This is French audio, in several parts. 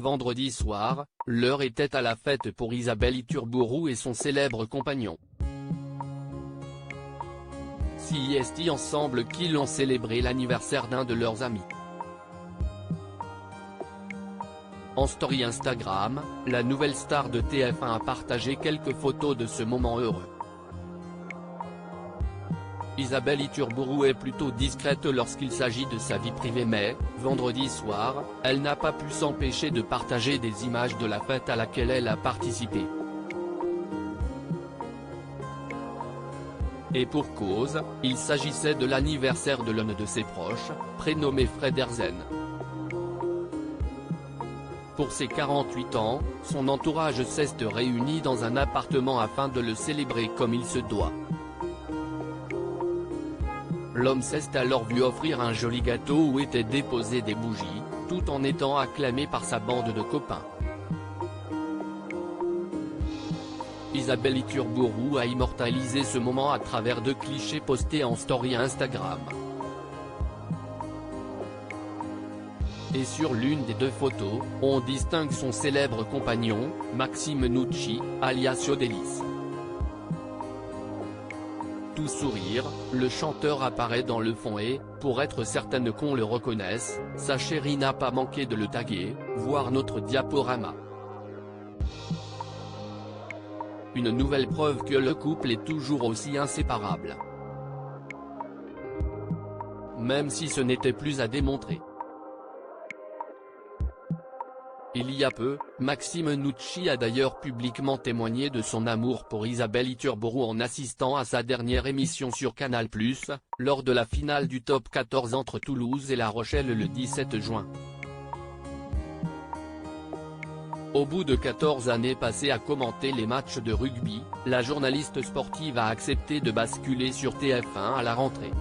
vendredi soir, l'heure était à la fête pour Isabelle Iturburu et son célèbre compagnon. CIST ensemble qu'ils ont célébré l'anniversaire d'un de leurs amis. En story Instagram, la nouvelle star de TF1 a partagé quelques photos de ce moment heureux. Isabelle Iturburu est plutôt discrète lorsqu'il s'agit de sa vie privée mais, vendredi soir, elle n'a pas pu s'empêcher de partager des images de la fête à laquelle elle a participé. Et pour cause, il s'agissait de l'anniversaire de l'un de ses proches, prénommé Fred Herzen. Pour ses 48 ans, son entourage s'est réuni dans un appartement afin de le célébrer comme il se doit. L'homme s'est alors vu offrir un joli gâteau où étaient déposées des bougies, tout en étant acclamé par sa bande de copains. Isabelle Iturburu a immortalisé ce moment à travers 2 clichés postés en story Instagram. Et sur l'une des 2 photos, on distingue son célèbre compagnon, Maxime Nucci, alias Yodelis. Tout sourire, le chanteur apparaît dans le fond et, pour être certaine qu'on le reconnaisse, sa chérie n'a pas manqué de le taguer, voir notre diaporama. Une nouvelle preuve que le couple est toujours aussi inséparable. Même si ce n'était plus à démontrer. Il y a peu, Maxime Nucci a d'ailleurs publiquement témoigné de son amour pour Isabelle Iturburu en assistant à sa dernière émission sur Canal+, lors de la finale du Top 14 entre Toulouse et La Rochelle le 17 juin. Au bout de 14 années passées à commenter les matchs de rugby, la journaliste sportive a accepté de basculer sur TF1 à la rentrée.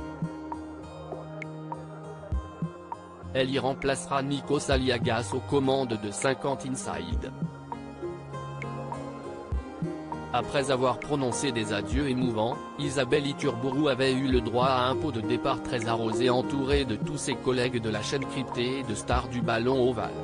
Elle y remplacera Nikos Aliagas aux commandes de 50 Inside. Après avoir prononcé des adieux émouvants, Isabelle Iturburu avait eu le droit à un pot de départ très arrosé entouré de tous ses collègues de la chaîne cryptée et de stars du ballon ovale.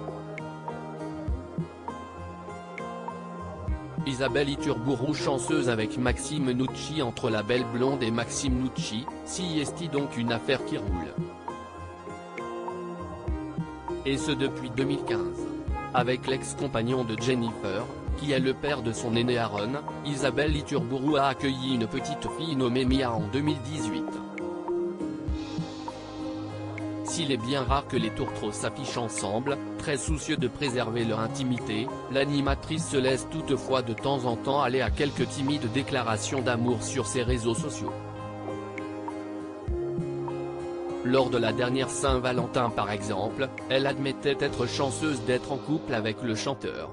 Isabelle Iturburu chanceuse avec Maxime Nucci. Entre la belle blonde et Maxime Nucci, CIST donc une affaire qui roule. Et ce depuis 2015. Avec l'ex-compagnon de Jennifer, qui est le père de son aîné Aaron, Isabelle Iturburu a accueilli une petite fille nommée Mia en 2018. S'il est bien rare que les tourtereaux s'affichent ensemble, très soucieux de préserver leur intimité, l'animatrice se laisse toutefois de temps en temps aller à quelques timides déclarations d'amour sur ses réseaux sociaux. Lors de la dernière Saint-Valentin par exemple, elle admettait être chanceuse d'être en couple avec le chanteur.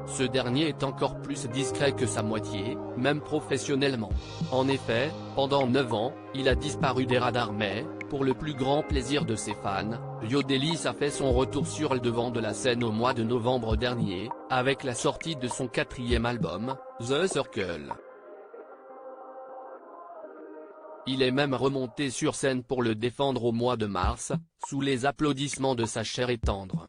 Ce dernier est encore plus discret que sa moitié, même professionnellement. En effet, pendant 9 ans, il a disparu des radars mais, pour le plus grand plaisir de ses fans, Yodelis a fait son retour sur le devant de la scène au mois de novembre dernier, avec la sortie de son 4e album, The Circle. Il est même remonté sur scène pour le défendre au mois de mars, sous les applaudissements de sa chère et tendre.